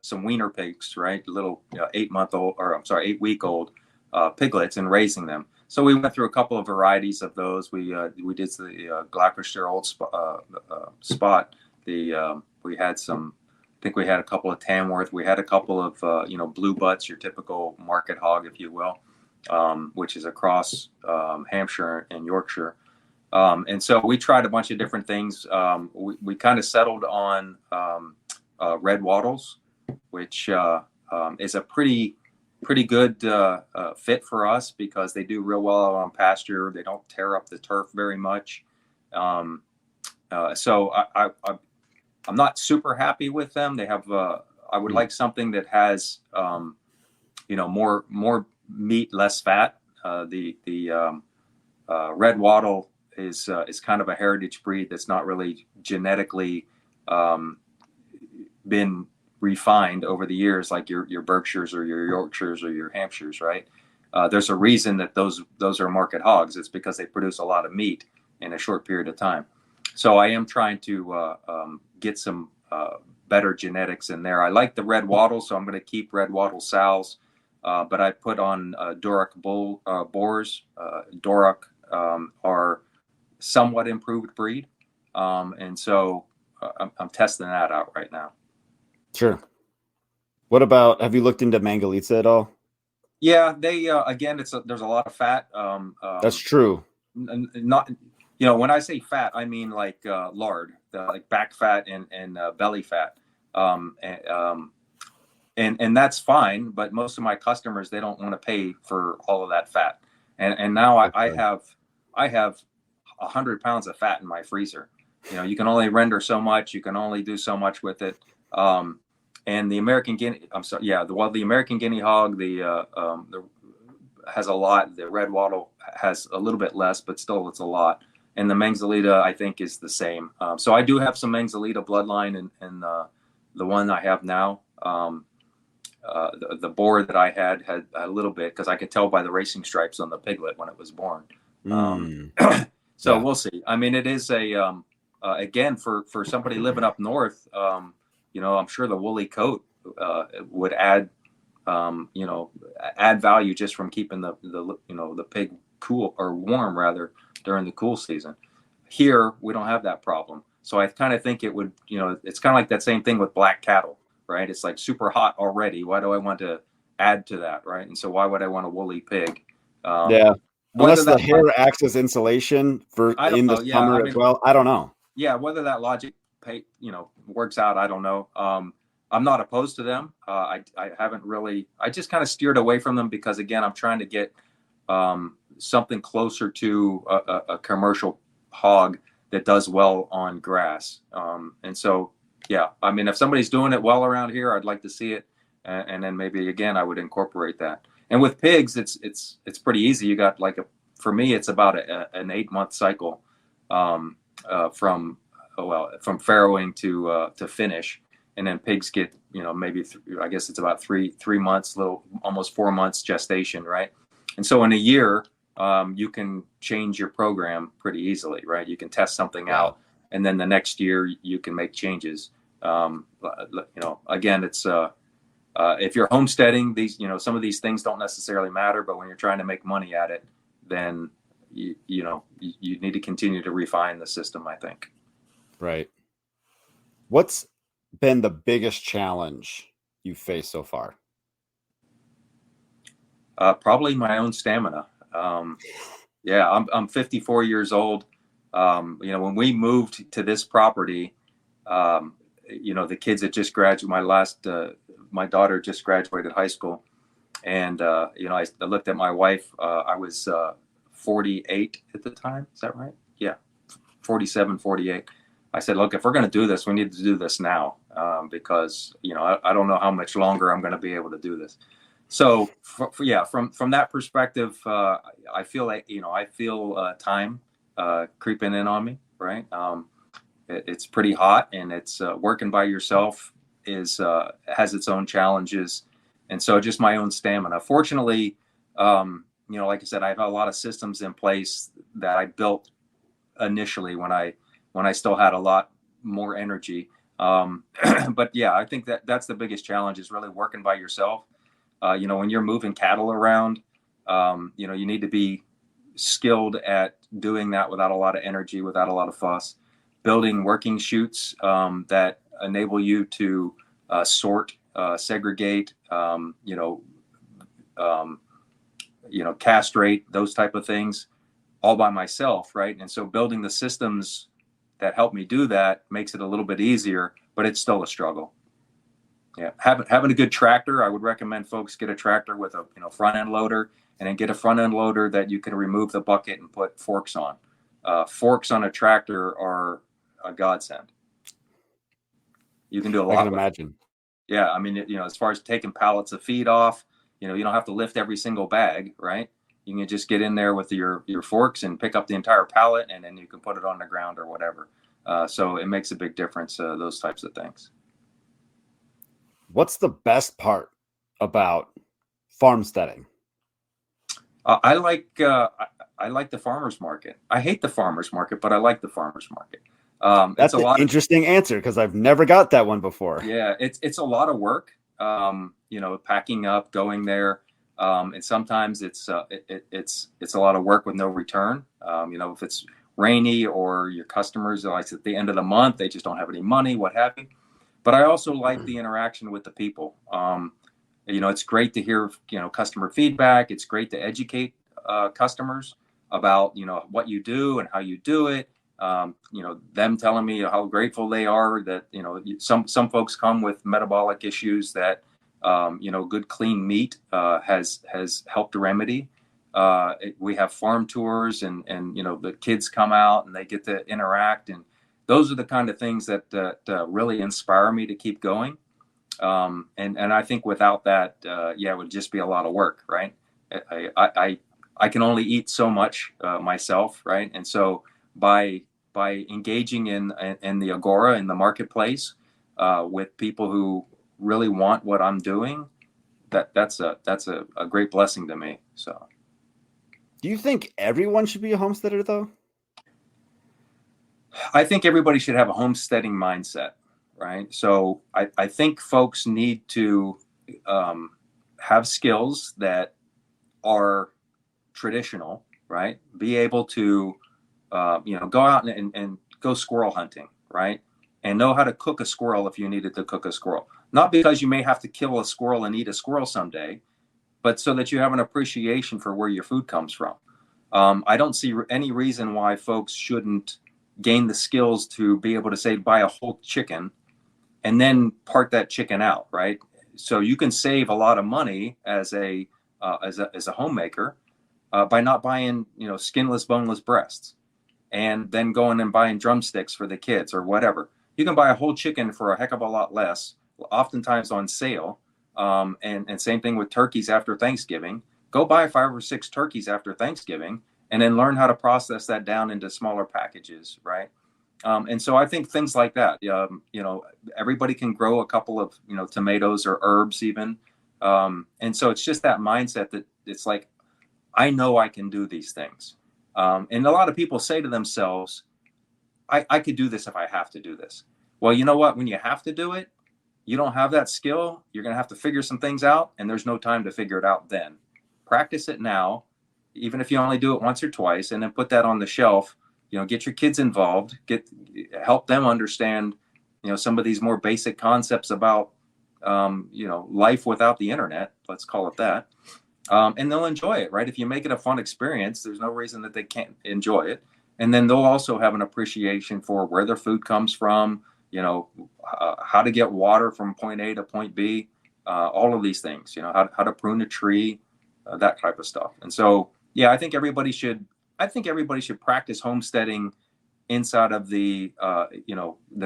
some wiener pigs, right? Little 8 month old, or I'm sorry, 8 week old piglets, and raising them. So we went through a couple of varieties of those. We did the Gloucester Old Spot. We had some. I think we had a couple of Tamworth. We had a couple of blue butts, your typical market hog, if you will, which is across Hampshire and Yorkshire. And so we tried a bunch of different things. We kind of settled on red wattles, which is a pretty good fit for us because they do real well out on pasture. They don't tear up the turf very much. So I'm not super happy with them. They have I would like something that has more meat, less fat. The red wattle is kind of a heritage breed that's not really genetically been refined over the years, like your Berkshires or your Yorkshires or your Hampshires, right? There's a reason that those are market hogs. It's because they produce a lot of meat in a short period of time. So I am trying to get some better genetics in there. I like the red wattle, so I'm going to keep red wattle sows, but I put on Duroc boars. Duroc are somewhat improved breed, and so I'm testing that out right now. Sure. What about, have you looked into Mangalitsa at all? Yeah, they again, there's a lot of fat. That's true. Not, when I say fat, I mean like lard, like back fat and belly fat, and that's fine. But most of my customers, they don't want to pay for all of that fat, and now I have 100 pounds of fat in my freezer. You can only render so much. You can only do so much with it. And the American Guinea, I'm sorry, yeah, the American Guinea hog, the has a lot. The red wattle has a little bit less, but still it's a lot. And the Manzanita, I think, is the same. So I do have some Manzanita bloodline in the one I have now. The boar that I had a little bit, because I could tell by the racing stripes on the piglet when it was born. So Yeah. we'll see. I mean, it is again, for somebody living up north, I'm sure the woolly coat would add value just from keeping the pig cool, or warm rather, during the cool season. Here we don't have that problem, so I kind of think it would, it's kind of like that same thing with black cattle, right? It's like super hot already. Why do I want to add to that, right? And so why would I want a woolly pig? Yeah. Whether Unless the that hair acts as insulation for I don't in the know. Yeah, summer I as mean, well. I don't know. yeah, whether that logic works out, I don't know. I'm not opposed to them. I haven't really. I just kind of steered away from them because, again, I'm trying to get something closer to a commercial hog that does well on grass. And so, yeah, I mean, if somebody's doing it well around here, I'd like to see it, and then maybe again I would incorporate that. And with pigs, it's pretty easy. You got for me, it's about an 8 month cycle from farrowing to finish, and then pigs get maybe I guess it's about three months, almost 4 months gestation, right? And so in a year, you can change your program pretty easily, right? You can test something out, and then the next year you can make changes. Again, it's if you're homesteading, these some of these things don't necessarily matter, but when you're trying to make money at it, then you need to continue to refine the system, I think. Right. What's been the biggest challenge you've faced so far? Probably my own stamina. Yeah, I'm 54 years old. When we moved to this property, the kids had just graduated. My daughter just graduated high school, and I looked at my wife. I was 48 at the time. Is that right? Yeah, 47, 48. I said, look, if we're going to do this, we need to do this now, because I don't know how much longer I'm going to be able to do this. So from that perspective, I feel like I feel time creeping in on me, right? it's pretty hot, and it's working by yourself is has its own challenges, and so just my own stamina. Fortunately, like I said, I have a lot of systems in place that I built initially when I still had a lot more energy. But yeah, I think that's the biggest challenge is really working by yourself. When you're moving cattle around, you need to be skilled at doing that without a lot of energy, without a lot of fuss. Building working chutes that enable you to sort, segregate, castrate, those type of things, all by myself, right? And so building the systems that help me do that makes it a little bit easier, but it's still a struggle. Yeah, having a good tractor, I would recommend folks get a tractor with a front end loader, and then get a front end loader that you can remove the bucket and put forks on. Forks on a tractor are a godsend. You can do a lot. I can imagine. Yeah, I mean, as far as taking pallets of feed off, you don't have to lift every single bag, right? You can just get in there with your forks and pick up the entire pallet, and then you can put it on the ground or whatever. So it makes a big difference, those types of things. What's the best part about farmsteading? I like the farmers market. I hate the farmers market, but I like the farmers market. That's an interesting answer because I've never got that one before. Yeah, it's a lot of work. Packing up, going there, and sometimes it's a lot of work with no return. If it's rainy or your customers are like at the end of the month, they just don't have any money, what have you. But I also like the interaction with the people. It's great to hear, customer feedback. It's great to educate customers about, what you do and how you do it. Them telling me how grateful they are that, some folks come with metabolic issues that, good clean meat has helped remedy. We have farm tours and the kids come out and they get to interact, and those are the kind of things that really inspire me to keep going. And I think without that, it would just be a lot of work, right? I can only eat so much myself, right? And so by engaging in the agora, in the marketplace, with people who really want what I'm doing, that's a great blessing to me. So, do you think everyone should be a homesteader, though? I think everybody should have a homesteading mindset, right? So I think folks need to have skills that are traditional, right? Be able to, go out and go squirrel hunting, right? And know how to cook a squirrel if you needed to cook a squirrel. Not because you may have to kill a squirrel and eat a squirrel someday, but so that you have an appreciation for where your food comes from. I don't see any reason why folks shouldn't gain the skills to be able to, say, buy a whole chicken and then part that chicken out, right? So you can save a lot of money as a homemaker by not buying, skinless, boneless breasts, and then going and buying drumsticks for the kids or whatever. You can buy a whole chicken for a heck of a lot less, oftentimes on sale. And same thing with turkeys after Thanksgiving. Go buy 5 or 6 turkeys after Thanksgiving, and then learn how to process that down into smaller packages, right? And so I think things like that, everybody can grow a couple of, tomatoes or herbs even. And so it's just that mindset that it's like, I know I can do these things. And a lot of people say to themselves, I could do this if I have to do this. Well, you know what? When you have to do it, you don't have that skill. You're going to have to figure some things out, and there's no time to figure it out then. Practice it now, even if you only do it once or twice, and then put that on the shelf. Get your kids involved, help them understand, some of these more basic concepts about, life without the internet, let's call it that. And they'll enjoy it, right? If you make it a fun experience, there's no reason that they can't enjoy it. And then they'll also have an appreciation for where their food comes from, how to get water from point A to point B, all of these things, how to prune a tree, that type of stuff. And so, I think everybody should practice homesteading inside of the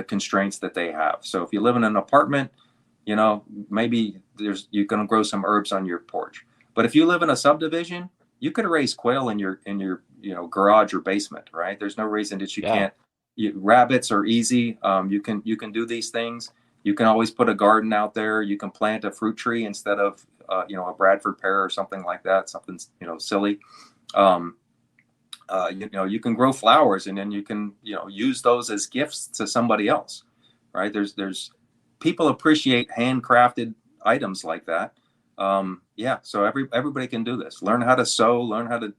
constraints that they have. So if you live in an apartment, maybe you're going to grow some herbs on your porch. But if you live in a subdivision, you could raise quail in your garage or basement, right? There's no reason that you can't rabbits are easy. You can do these things. You can always put a garden out there. You can plant a fruit tree instead of a Bradford pear or something like that. Something silly. Um, you can grow flowers, and then you can use those as gifts to somebody else, right? There's people appreciate handcrafted items like that. Yeah, so everybody can do this. Learn how to sew, learn how to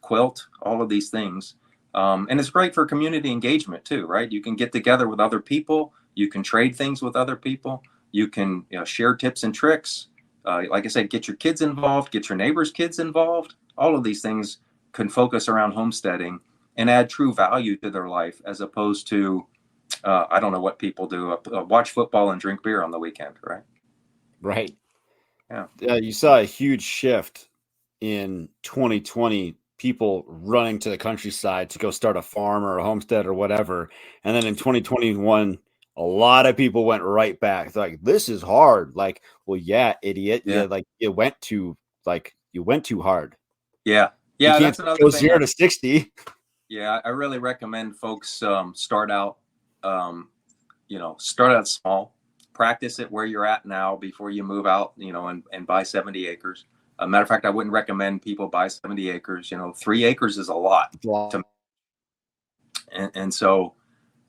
quilt, all of these things. And it's great for community engagement too, right? You can get together with other people. You can trade things with other people. You can share tips and tricks. Like I said, get your kids involved, get your neighbors' kids involved. All of these things can focus around homesteading and add true value to their life, as opposed to, I don't know what people do, watch football and drink beer on the weekend, right? Right. Yeah. You saw a huge shift in 2020, people running to the countryside to go start a farm or a homestead or whatever. And then in 2021, a lot of people went right back. They're like, this is hard. Like, well, yeah, idiot. Yeah. You went too hard. Yeah. You Yeah. can't That's another go thing. 0 to 60. Yeah, I really recommend folks um, start out small, practice it where you're at now before you move out, and buy 70 acres. Matter of fact, I wouldn't recommend people buy 70 acres. 3 acres is a lot to, and so,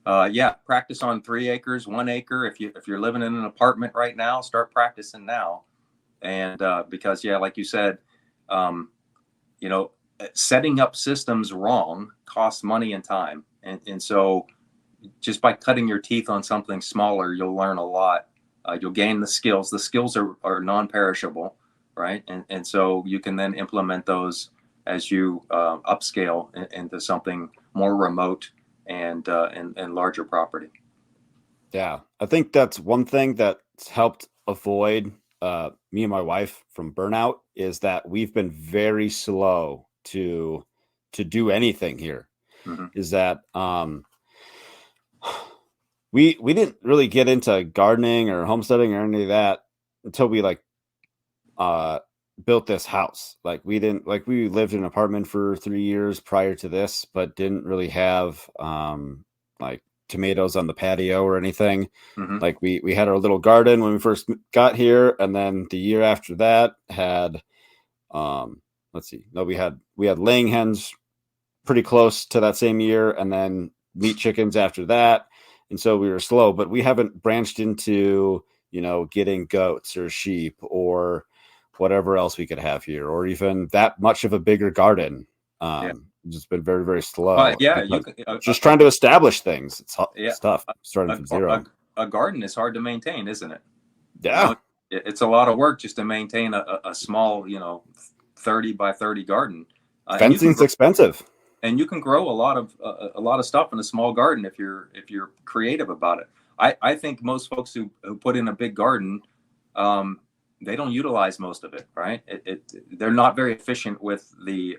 yeah, practice on 3 acres, 1 acre. If you're living in an apartment right now, start practicing now. And because, yeah, like you said, um, you know, setting up systems wrong costs money and time. And so just by cutting your teeth on something smaller, you'll learn a lot. You'll gain the skills. The skills are non-perishable, right? And so you can then implement those as you upscale into something more remote and larger property. Yeah, I think that's one thing that's helped avoid me and my wife from burnout is that we've been very slow to do anything here. Mm-hmm. Is that we didn't really get into gardening or homesteading or any of that until we built this house. Like we lived in an apartment for 3 years prior to this, but didn't really have like tomatoes on the patio or anything. Mm-hmm. Like we had our little garden when we first got here, and then the year after that had let's see, no, we had laying hens pretty close to that same year, and then meat chickens after that. And so we were slow, but we haven't branched into getting goats or sheep or whatever else we could have here, or even that much of a bigger garden. Yeah. Just been very, very slow. Yeah, you can, just trying to establish things. yeah, It's tough starting from zero. A garden is hard to maintain, isn't it? Yeah. It's a lot of work just to maintain a small, 30 by 30 garden. Fencing's expensive. And you can grow a lot of stuff in a small garden if you're creative about it. I think most folks who put in a big garden, they don't utilize most of it, right? They're not very efficient with the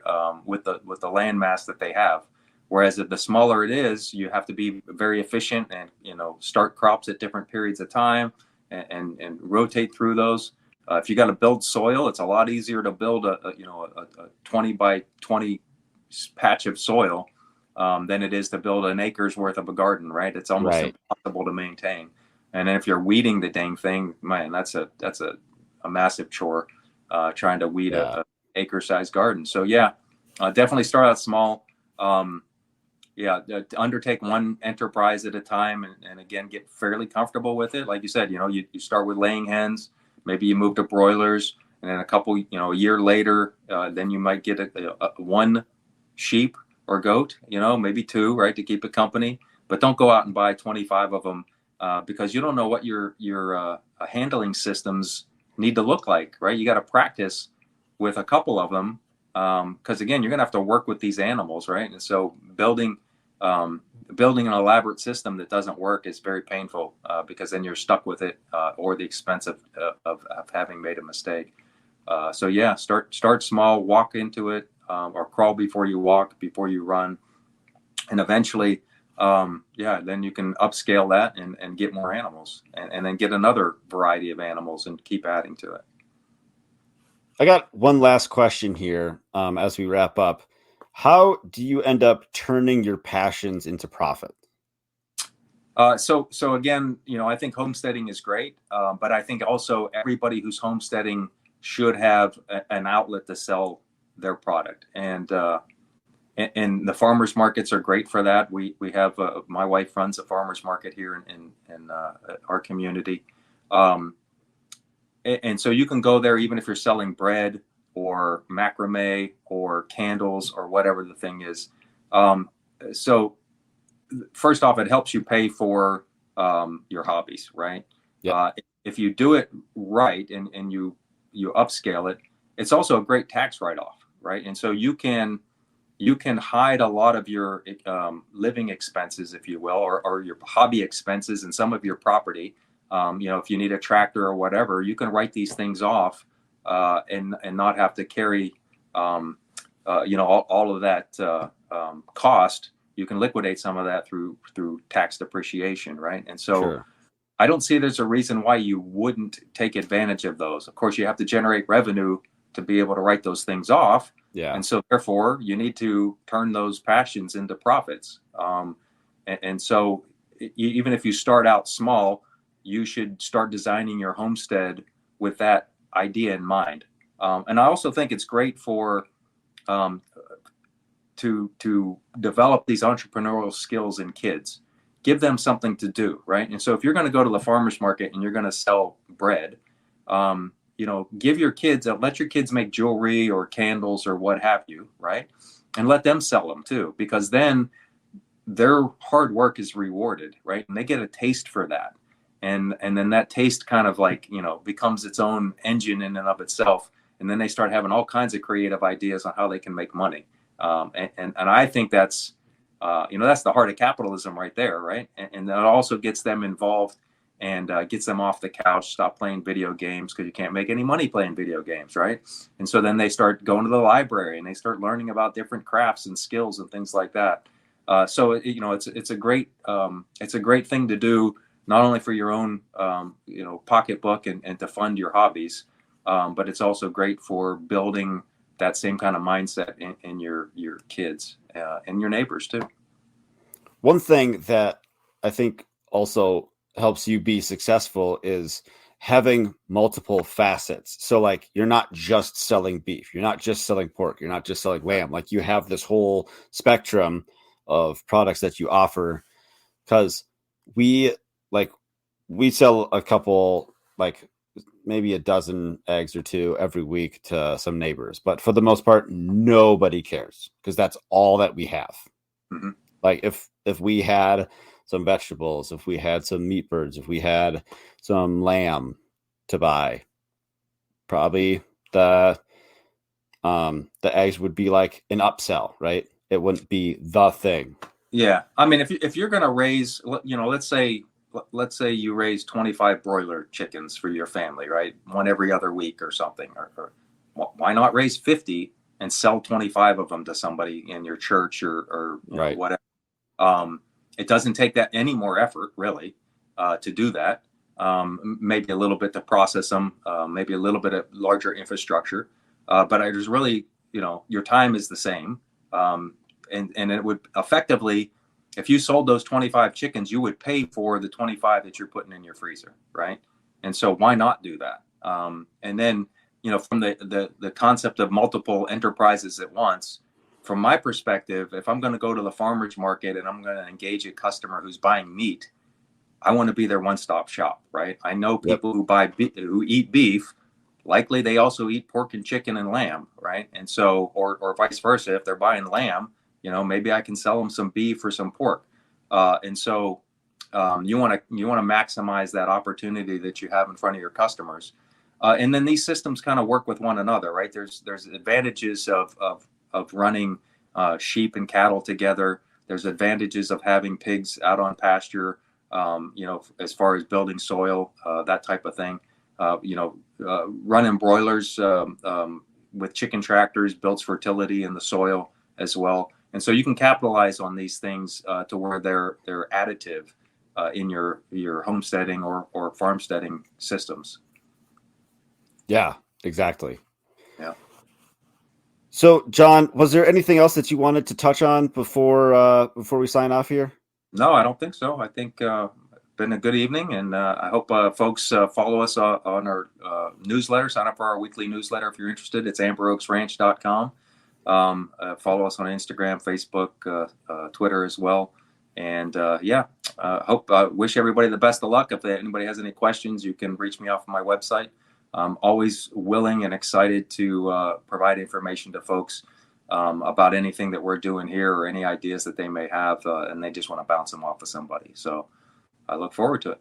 land mass that they have. Whereas the smaller it is, you have to be very efficient and start crops at different periods of time and rotate through those. If you got to build soil, it's a lot easier to build a 20 by 20 patch of soil than it is to build an acre's worth of a garden, right? It's almost impossible to maintain. And then if you're weeding the dang thing, man, that's a massive chore trying to weed a acre-sized garden. So yeah, definitely start out small. Undertake one enterprise at a time, and again, get fairly comfortable with it. Like you said, you start with laying hens, maybe you move to broilers, and then a year later, then you might get a one sheep or goat, maybe two, right, to keep it company. But don't go out and buy 25 of them because you don't know what your handling systems need to look like, right? You got to practice with a couple of them because again, you're going to have to work with these animals, right? And so building an elaborate system that doesn't work is very painful because then you're stuck with it or the expense of having made a mistake. So yeah, start small, walk into it, or crawl before you walk, before you run, and eventually, then you can upscale that and get more animals, and then get another variety of animals and keep adding to it. I got one last question here as we wrap up. How do you end up turning your passions into profit? So again, I think homesteading is great, but I think also everybody who's homesteading should have an outlet to sell their product, and the farmers markets are great for that. We have my wife runs a farmers market here in our community, um, and so you can go there even if you're selling bread or macrame or candles or whatever the thing is. So first off, it helps you pay for your hobbies, right? Yep. If you do it right and you upscale it, it's also a great tax write-off, right? And so you can hide a lot of your living expenses, if you will, or your hobby expenses and some of your property. If you need a tractor or whatever, you can write these things off and not have to carry all of that cost. You can liquidate some of that through tax depreciation, right? And so Sure. I don't see there's a reason why you wouldn't take advantage of those. Of course, you have to generate revenue to be able to write those things off. Yeah. And so therefore you need to turn those passions into profits. And so even if you start out small, you should start designing your homestead with that idea in mind. And I also think it's great for um, to develop these entrepreneurial skills in kids. Give them something to do, right? And so if you're going to go to the farmers market and you're going to sell bread, give your kids, let your kids make jewelry or candles or what have you, right? And let them sell them too, because then their hard work is rewarded, right? And they get a taste for that. And then that taste kind of becomes its own engine in and of itself. And then they start having all kinds of creative ideas on how they can make money. And I think that's the heart of capitalism right there, right? And that also gets them involved and gets them off the couch, stop playing video games because you can't make any money playing video games, right? And so then they start going to the library and they start learning about different crafts and skills and things like that. So it's a great thing to do, not only for your own pocketbook and to fund your hobbies, but it's also great for building that same kind of mindset in your kids and your neighbors too. One thing that I think also helps you be successful is having multiple facets. So like you're not just selling beef, you're not just selling pork, you're not just selling lamb. Like you have this whole spectrum of products that you offer, because we sell a couple, like maybe a dozen eggs or two every week to some neighbors, but for the most part nobody cares because that's all that we have. Mm-hmm. Like if we had some vegetables, if we had some meat birds, if we had some lamb to buy, probably the eggs would be like an upsell, right? It wouldn't be the thing. Yeah, I mean, if you're going to raise, let's say you raise 25 broiler chickens for your family, right? One every other week or something, or why not raise 50 and sell 25 of them to somebody in your church or right. Whatever. It doesn't take that any more effort really to do that. Maybe a little bit to process them, maybe a little bit of larger infrastructure, but I just really, your time is the same. And it would effectively, if you sold those 25 chickens, you would pay for the 25 that you're putting in your freezer, right? And so why not do that? And then, from the concept of multiple enterprises at once, from my perspective, if I'm going to go to the farmer's market and I'm going to engage a customer who's buying meat, I want to be their one-stop shop, right? I know people who eat beef, likely they also eat pork and chicken and lamb, right? And so, or vice versa, if they're buying lamb, maybe I can sell them some beef or some pork. And so you want to maximize that opportunity that you have in front of your customers. And then these systems kind of work with one another, right? There's advantages of running sheep and cattle together. There's advantages of having pigs out on pasture, as far as building soil, that type of thing. Running broilers with chicken tractors builds fertility in the soil as well. And so you can capitalize on these things to where they're additive in your homesteading or farmsteading systems. Yeah, exactly. Yeah. So, John, was there anything else that you wanted to touch on before we sign off here? No, I don't think so. I think been a good evening, and I hope folks follow us on our newsletter. Sign up for our weekly newsletter if you're interested. It's amberoaksranch.com. Follow us on Instagram, Facebook, Twitter as well. And wish everybody the best of luck. If anybody has any questions, you can reach me off my website. I'm always willing and excited to provide information to folks about anything that we're doing here or any ideas that they may have, and they just want to bounce them off of somebody. So I look forward to it.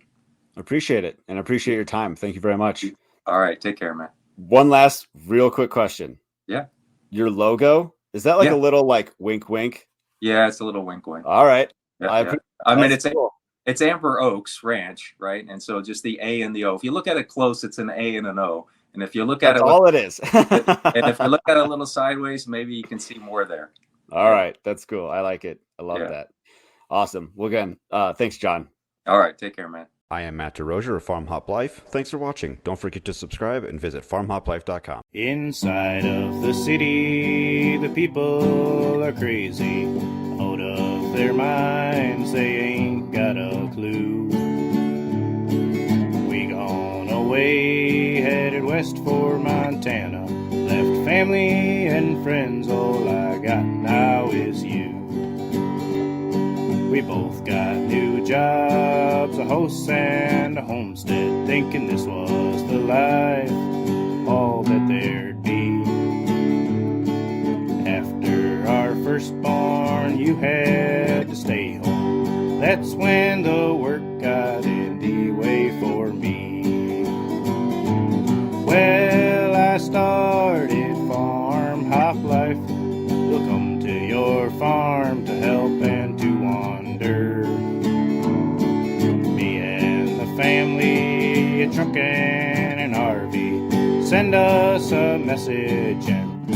Appreciate it, and appreciate your time. Thank you very much. All right. Take care, man. One last real quick question. Yeah. Your logo, is that like a little like wink, wink? Yeah, it's a little wink, wink. All right. Yeah, I mean, it's Amber Oaks Ranch, right? And so just the A and the O. If you look at it close, it's an A and an O. And if you look at That's all it is. and if you look at it a little sideways, maybe you can see more there. All right. That's cool. I like it. I love that. Awesome. Well, again, thanks, John. All right. Take care, man. I am Matt DeRozier of Farm Hop Life. Thanks for watching. Don't forget to subscribe and visit farmhoplife.com. Inside of the city, the people are crazy, out of their minds, they ain't got a clue. We gone away, headed west for Montana, left family and friends, all I got now is you. We both got new jobs, a house and a homestead, thinking this was the life, all that there'd be. After our firstborn, you had to stay home. That's when the work got in the way for me. Well, I started Farm Hop Life. We'll come to your farm to help and to wander. Me and the family, a truck and an RV. Send us a message and